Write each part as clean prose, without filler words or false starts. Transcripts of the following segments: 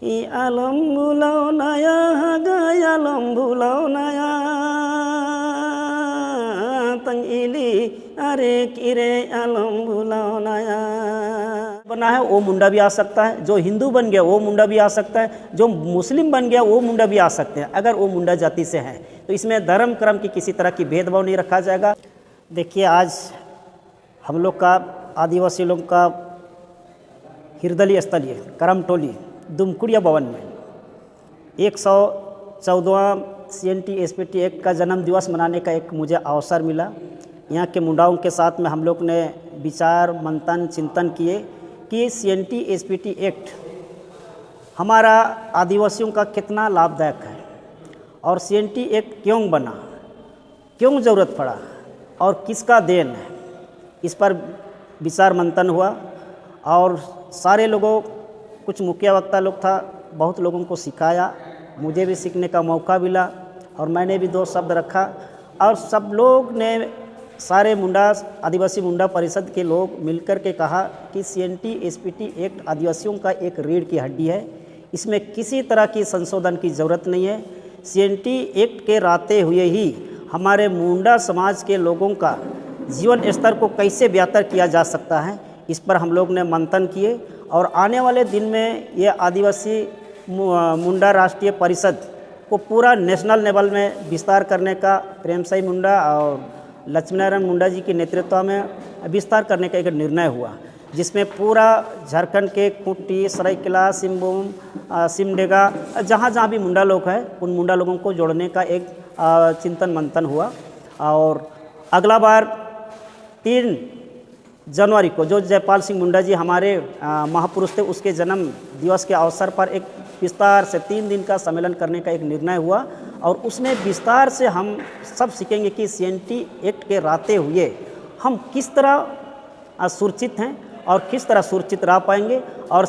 ই আলম বুলাও নায়া হাগাই আলম বুলাও নায়া तंग इली अरे किरे आलम बुलाओ नया बना है वो मुंडा भी आ सकता है, जो हिंदू बन गया वो मुंडा भी आ सकता है, जो मुस्लिम बन गया वो मुंडा भी आ सकते हैं अगर वो मुंडा जाति से है। तो इसमें धर्म कर्म की किसी तरह की भेदभाव नहीं रखा जाएगा। देखिए आज हम लोग का आदिवासी लोग का हिरदली स्थलीय करमटोली दुमकुड़िया भवन में 114वां CNT SPT एक्ट का जन्म दिवस मनाने का एक मुझे अवसर मिला। यहाँ के मुंडाओं के साथ में हम लोग ने विचार मंथन चिंतन किए कि CNT SPT एक्ट हमारा आदिवासियों का कितना लाभदायक है और CNT एक्ट क्यों बना, क्यों ज़रूरत पड़ा और किसका देन है। इस पर विचार मंथन हुआ और सारे लोगों, कुछ मुख्य वक्ता लोग था, बहुत लोगों को सिखाया, मुझे भी सीखने का मौका मिला और मैंने भी 2 शब्द रखा और सब लोग ने, सारे मुंडा आदिवासी मुंडा परिषद के लोग मिलकर के कहा कि CNT SPT एक्ट आदिवासियों का एक रीढ़ की हड्डी है, इसमें किसी तरह की संशोधन की ज़रूरत नहीं है। CNT एक्ट के रहते हुए ही हमारे मुंडा समाज के लोगों का जीवन स्तर को कैसे बेहतर किया जा सकता है, इस पर हम लोग ने मंथन किए और आने वाले दिन में ये आदिवासी मुंडा राष्ट्रीय परिषद को पूरा नेशनल लेवल में विस्तार करने का प्रेम साई मुंडा और लक्ष्मीनारायण मुंडा जी के नेतृत्व में विस्तार करने का एक निर्णय हुआ, जिसमें पूरा झारखंड के खूंटी, सरायकेला, सिंहभूम, सिमडेगा, जहाँ जहाँ भी मुंडा लोग हैं उन मुंडा लोगों को जोड़ने का एक चिंतन मंथन हुआ। और अगला बार 3 जनवरी को जो जयपाल सिंह मुंडा जी हमारे महापुरुष थे, उसके जन्म दिवस के अवसर पर एक विस्तार से 3 दिन का सम्मेलन करने का एक निर्णय हुआ और उसमें विस्तार से हम सब सीखेंगे कि CNT एक्ट के रहते हुए हम किस तरह सुरक्षित हैं और किस तरह सुरक्षित रह पाएंगे और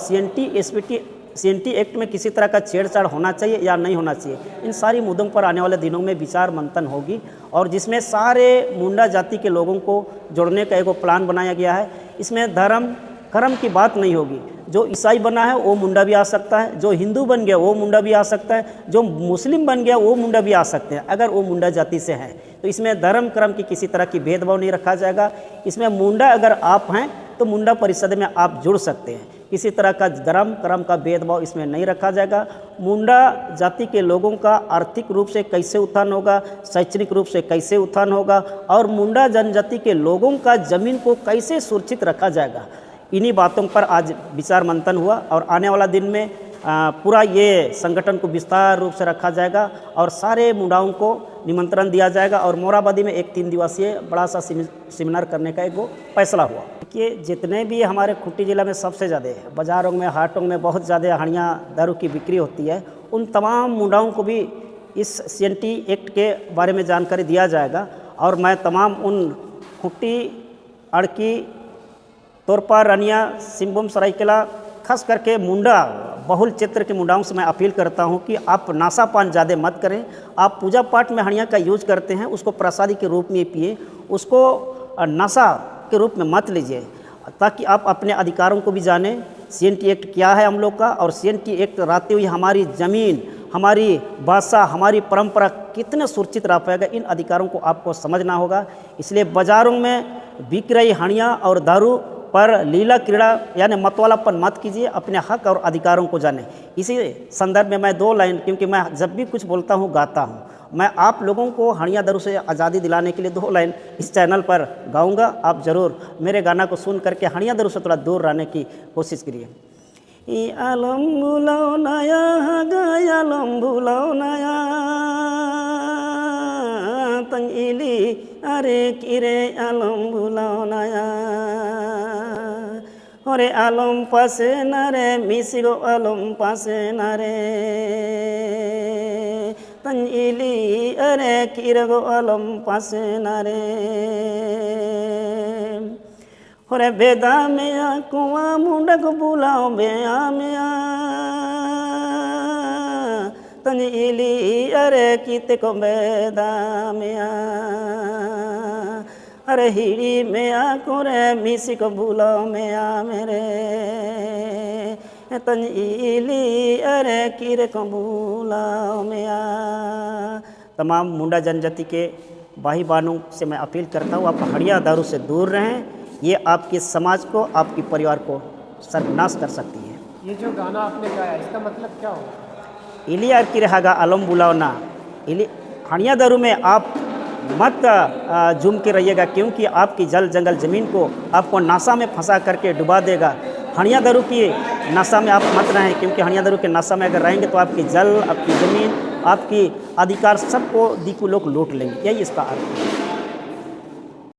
CNT एक्ट में किसी तरह का छेड़छाड़ होना चाहिए या नहीं होना चाहिए। इन सारी मुद्दों पर आने वाले दिनों में विचार मंथन होगी और जिसमें सारे मुंडा जाति के लोगों को जोड़ने का एक प्लान बनाया गया है। इसमें धर्म कर्म की बात नहीं होगी, जो ईसाई बना है वो मुंडा भी आ सकता है, जो हिंदू बन गया वो मुंडा भी आ सकता है, जो मुस्लिम बन गया वो मुंडा भी आ सकते हैं अगर वो मुंडा जाति से है। तो इसमें धर्म कर्म की किसी तरह की भेदभाव नहीं रखा जाएगा। इसमें मुंडा अगर आप हैं तो मुंडा परिषद में आप जुड़ सकते हैं, किसी तरह का धर्म कर्म का भेदभाव इसमें नहीं रखा जाएगा। मुंडा जाति के लोगों का आर्थिक रूप से कैसे उत्थान होगा, शैक्षणिक रूप से कैसे उत्थान होगा और मुंडा जनजाति के लोगों का ज़मीन को कैसे सुरक्षित रखा जाएगा, इन्हीं बातों पर आज विचार मंथन हुआ और आने वाला दिन में पूरा ये संगठन को विस्तार रूप से रखा जाएगा और सारे मुंडाओं को निमंत्रण दिया जाएगा और मोराबादी में एक 3 दिवसीय बड़ा सा सेमिनार करने का एक वो फैसला हुआ। कि जितने भी हमारे खूंटी जिला में सबसे ज़्यादा बाज़ारों में हाटों में बहुत ज़्यादा हड़ियाँ दारू की बिक्री होती है, उन तमाम मुंडाओं को भी इस CNT एक्ट के बारे में जानकारी दिया जाएगा और मैं तमाम उन खूंटी, अड़की, तोरपा, रनिया, सिंहभूम, सरायकेला, खास करके मुंडा बहुल क्षेत्र के मुंडाओं से मैं अपील करता हूं कि आप नाशा पान ज़्यादा मत करें। आप पूजा पाठ में हड़िया का यूज करते हैं, उसको प्रसादी के रूप में पिए, उसको नशा के रूप में मत लीजिए, ताकि आप अपने अधिकारों को भी जानें। CNT एक्ट क्या है हम लोग का और CNT एक्ट रहते हुए हमारी ज़मीन, हमारी भाषा, हमारी परंपरा कितने सुरक्षित रह पाएगा, इन अधिकारों को आपको समझना होगा। इसलिए बाज़ारों में बिक रही हड़िया और दारू पर लीला क्रीड़ा यानी मतवालापन मत कीजिए, अपने हक और अधिकारों को जानें। इसी संदर्भ में मैं 2 लाइन, क्योंकि मैं जब भी कुछ बोलता हूँ गाता हूँ, मैं आप लोगों को हड़िया दारू से आज़ादी दिलाने के लिए 2 लाइन इस चैनल पर गाऊंगा। आप ज़रूर मेरे गाना को सुन करके हड़िया दारू से थोड़ा दूर रहने की कोशिश करिए। ई आलम बुलाओ नया हागाई आलम बुलाओ नया तंग इली अरे किरे आलम बुलाओ नया ओरे आलम पासे नारे मिसिगो आलम पासे नारे तंग इली अरे किरगो आलम पासे नारे ओरे बेदा मेया कुआ मुंडा को बुलाओ बेया मेया तंज इली अरे कीते को बेदा मेया अरे हिड़ी मेया को रे मिसी को बुलाओ मेया मेरे तंजीली अरे किर कबूला में आ। तमाम मुंडा जनजाति के भाई बहनों से मैं अपील करता हूँ, आप हड़िया दारू से दूर रहें। ये आपके समाज को, आपके परिवार को सर्वनाश कर सकती है। ये जो गाना आपने गाया इसका मतलब क्या होगा? इली आर की रहागा अलम बुलावना, इली हड़िया दारू में आप मत झूम के रहिएगा, क्योंकि आपकी जल जंगल ज़मीन को आपको नशा में फंसा करके डुबा देगा। हड़िया दारू की नशा में आप मत रहें, क्योंकि हड़िया दारू के नशा में अगर रहेंगे तो आपकी जल, आपकी ज़मीन, आपकी अधिकार सबको दीकू लोग लूट लेंगे। यही इसका अर्थ है।